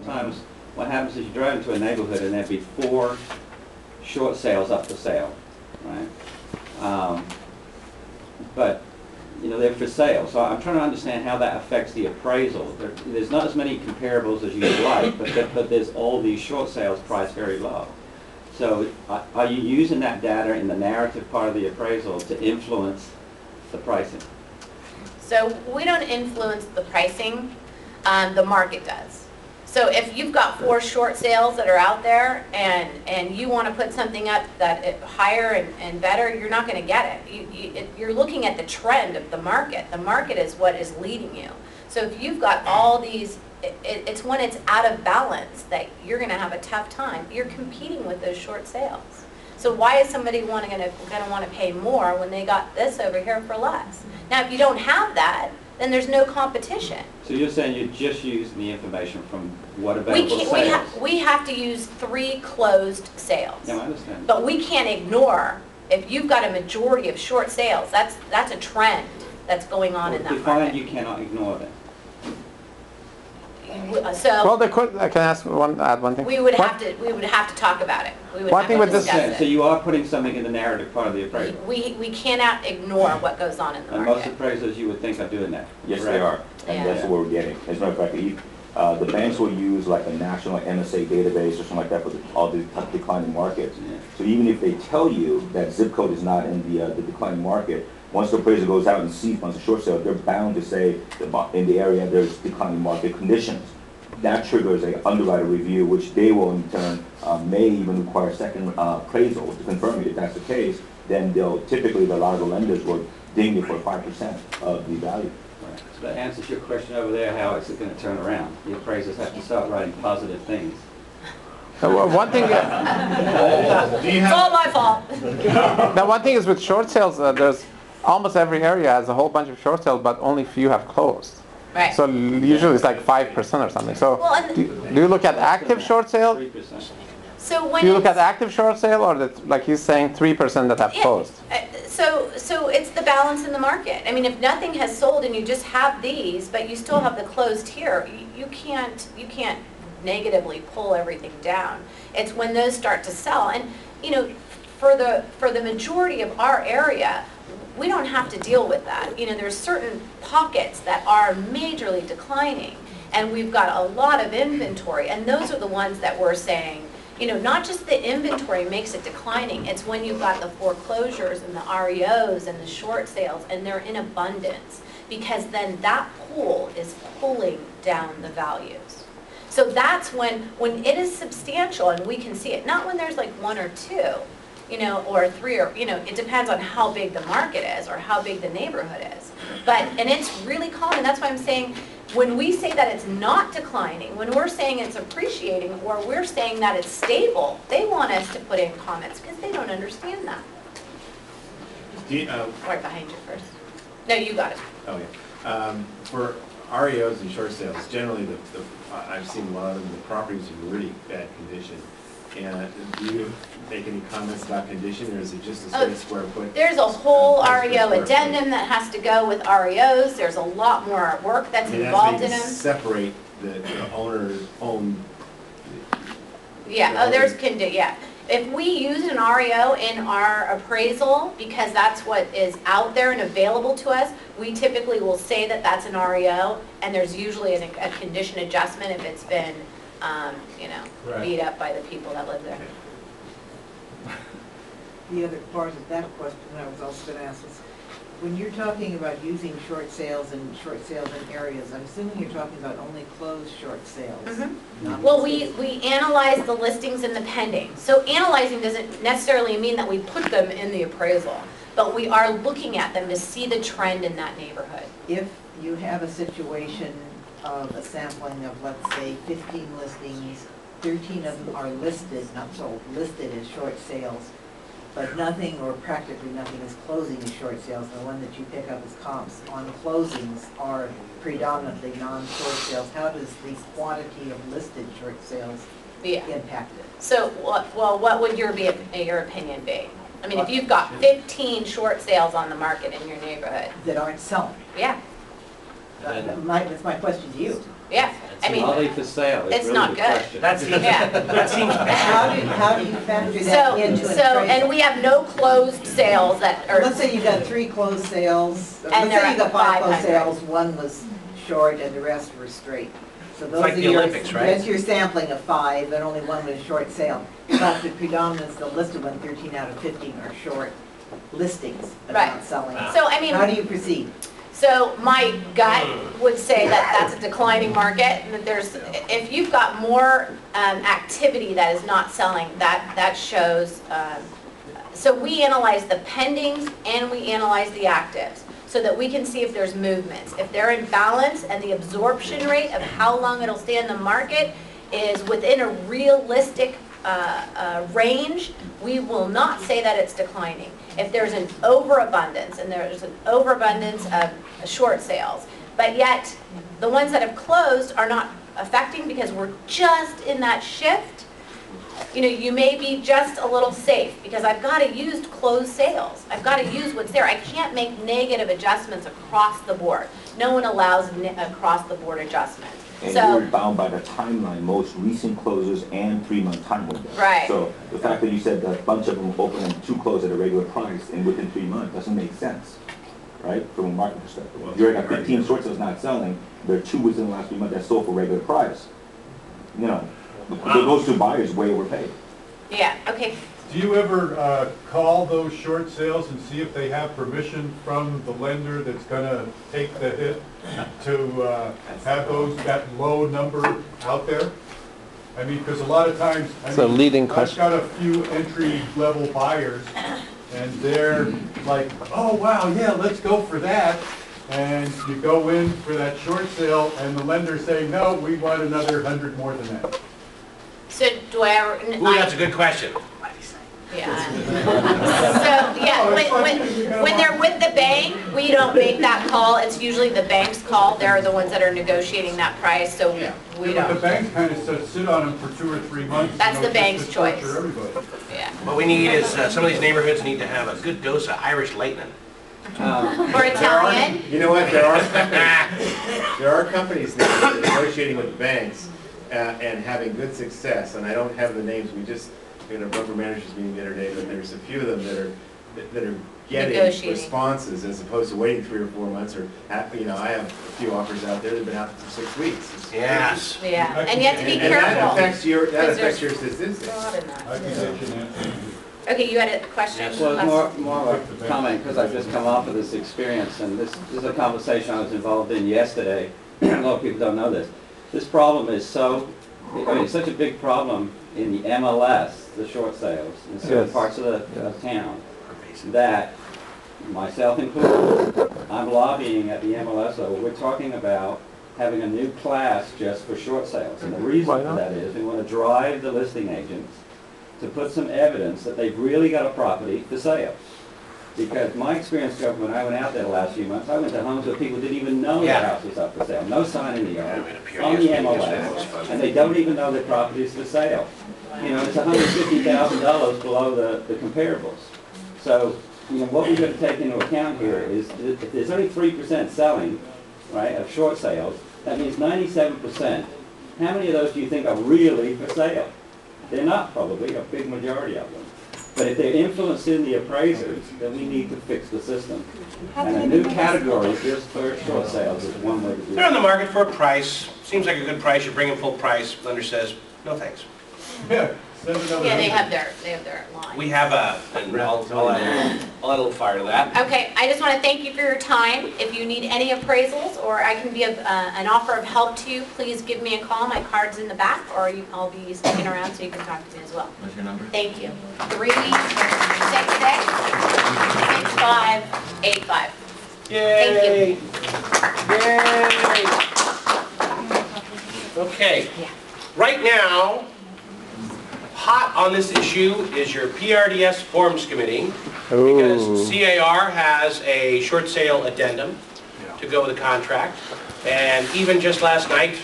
sometimes what happens is you drive into a neighborhood and there'd be 4 short sales up for sale, right? But you know, they're for sale. So I'm trying to understand how that affects the appraisal. There's not as many comparables as you'd like, but there's all these short sales priced very low. So are you using that data in the narrative part of the appraisal to influence the pricing? So we don't influence the pricing, the market does. So if you've got 4 short sales that are out there and you want to put something up that higher and better, you're not going to get it. You're looking at the trend of the market. The market is what is leading you. So if you've got all these, it's when it's out of balance that you're going to have a tough time. You're competing with those short sales. So why is somebody going to want to pay more when they got this over here for less? Now if you don't have that, then there's no competition. So you're saying you're just using the information from what available sales? We have to use 3 closed sales. Yeah, I understand. But we can't ignore, if you've got a majority of short sales, that's a trend that's going on in that define market. you cannot ignore that. So Well, they could. I can add one thing. we would have to talk about it. We would One have thing to with this- discuss So it. you are putting something in the narrative part of the appraisal. We cannot ignore what goes on in the And most market. appraisers you would think are doing that. Yes, correct? they are, and Yeah. that's what we're getting. As a matter of fact, the banks will use like a national MSA database or something like that for all the declining markets. Yeah. So even if they tell you that zip code is not in the declining market, once the appraiser goes out and sees once a short sale, they're bound to say that in the area there's declining market conditions. That triggers an underwriter review, which they will in turn may even require second appraisal to confirm it. If that's the case, then typically a lot of the lenders will ding you for 5% of the value. Right. So that answers your question over there, how is it going to turn around? The appraisers have to start writing positive things. One thing. It's all my fault. Now, one thing is with short sales, there's almost every area has a whole bunch of short sales, but only few have closed. Right. So usually it's like 5% or something. So Well, and- do you look at active short sale? 3%. So when Do you look at it's- active short sale, or like he's saying 3% that have Yeah. closed? So it's the balance in the market. I mean, if nothing has sold and you just have these, but you still have the closed here, you can't negatively pull everything down. It's when those start to sell. And you know, for the majority of our area, we don't have to deal with that. You know, there's certain pockets that are majorly declining, and we've got a lot of inventory, and those are the ones that we're saying, you know, not just the inventory makes it declining, it's when you've got the foreclosures and the REOs and the short sales, and they're in abundance, because then that pool is pulling down the values. So that's when it is substantial and we can see it, not when there's like 1 or 2, you know, or 3, or, you know, it depends on how big the market is or how big the neighborhood is. And it's really common. That's why I'm saying, when we say that it's not declining, when we're saying it's appreciating, or we're saying that it's stable, they want us to put in comments because they don't understand that. Right behind you first. No, you got it. Oh, yeah. For REOs and short sales, generally, I've seen a lot of them, the properties are in really bad condition. And do you make any comments about condition, or is it just a straight square foot? There's a whole price per REO square addendum foot? that has to go with REOs. There's a lot more work that's I mean, involved in that's them. separate the owner's own. Yeah, yeah. If we use an REO in our appraisal, because that's what is out there and available to us, we typically will say that that's an REO, and there's usually a condition adjustment if it's been, you know, Right. beat up by the people that live there. The other part of that question I was also going to ask is, when you're talking about using short sales in areas, I'm assuming you're talking about only closed short sales. Mhm. not Well, listed. we analyze the listings and the pending. So analyzing doesn't necessarily mean that we put them in the appraisal, but we are looking at them to see the trend in that neighborhood. If you have a situation of a sampling of, let's say, 15 listings, 13 of them are listed, not sold, listed as short sales, but nothing or practically nothing is closing as short sales. The one that you pick up as comps on closings are predominantly non-short sales. How does the quantity of listed short sales Yeah. impact it? So, what would your opinion be? I mean, if you've got 15 short sales on the market in your neighborhood, That aren't selling? yeah, That's my question to you. yeah. I mean, Are they for sale? it's really not the good. question. Yeah. That seems bad. How do you factor that into an So, and appraisal? we have no closed sales that are, Let's say you got 3 closed sales, And let's they're say you got at 5 closed 500. sales, 1 was short and the rest were straight. So those like are the your, Olympics, right? that's your sampling of 5 and only 1 was short sale. But the predominance, the listed one, 13 out of 15 are short listings, but Right. not selling. so I mean. How do you proceed? So my gut would say that that's a declining market, and that there's, if you've got more activity that is not selling, that shows, so we analyze the pendings and we analyze the actives, so that we can see if there's movements. If they're in balance and the absorption rate of how long it'll stay in the market is within a realistic range, we will not say that it's declining. If there's an overabundance, and there's an overabundance of short sales, but yet the ones that have closed are not affecting because we're just in that shift, you know, you may be just a little safe because I've got to use closed sales. I've got to use what's there. I can't make negative adjustments across the board. No one allows across the board adjustments. And So, you're bound by the timeline, most recent closes and 3-month time window. Right. So the fact that you said that a bunch of them open and 2 close at a regular price and within 3 months doesn't make sense, right? From a market perspective. Well, If you're at it's 15 short sales not selling, there are 2 within the last 3 months that sold for regular price. You know, those 2 buyers way overpaid. yeah, okay. Do you ever call those short sales and see if they have permission from the lender that's gonna take the hit to have that low number out there? I mean, because a lot of times, It's a leading question. I've got a few entry-level buyers, and they're like, oh, wow, yeah, let's go for that. And you go in for that short sale, and the lender's saying, no, we want another 100 more than that. So do I ever? Ooh, that's a good question. Yeah. So, yeah, when they're with the bank, we don't make that call. It's usually the bank's call. They're the ones that are negotiating that price, so we But the don't. banks kind of sit on them for 2 or 3 months. you That's know, the just bank's to choice. torture everybody. Yeah. What we need is, some of these neighborhoods need to have a good dose of Irish lightning. Or Italian. You know what, there are companies now that are negotiating with banks and having good success, and I don't have the names, we just had a broker managers meeting the other day, but there's a few of them that are getting Negotiating. responses as opposed to waiting 3 or 4 months, or, you know, I have a few offers out there that have been out for 6 weeks. Yes. Yeah, and you have to be And that careful. affects your, that Because affects there's your statistics. fraud in that. I can get you an answer. Okay, you had a question? Well, it's more of a comment, because I've just come off of this experience, and this is a conversation I was involved in yesterday. A lot of people don't know this. This problem is so, I mean, it's such a big problem in the MLS, the short sales, in certain Yes. parts of the town, that, myself included, I'm lobbying at the MLS level. We're talking about having a new class just for short sales. And the reason Why for not? that is we want to drive the listing agents to put some evidence that they've really got a property for sale. Because my experience, when I went out there the last few months, I went to homes where people didn't even know their Yeah. house was up for sale. No sign in the yard, Yeah, it appeared on the yesterday, that was MLS, fun. and they don't even know their property is for sale. You know, it's $150,000 below the comparables. So, you know, what we've got to take into account here is that if there's only 3% selling, right, of short sales, that means 97%. How many of those do you think are really for sale? They're not, probably, a big majority of them. But if they're influencing the appraisers, then we need to fix the system. And a new category just for short sales is one way to do They're on it. the market for a price, seems like a good price, you bring them full price, lender says, no thanks. Yeah, send another. Yeah, they 100. have their line. We have and I'll add a little fire to that. Okay, I just want to thank you for your time. If you need any appraisals, or I can be an offer of help to you, please give me a call. My card's in the back, or I'll be sticking around so you can talk to me as well. What's your number? Thank you. 366-6585. Yay! Yay! Okay, Yeah. right now, hot on this issue is your PRDS Forms Committee, because Ooh. CAR has a short sale addendum to go with the contract, and even just last night,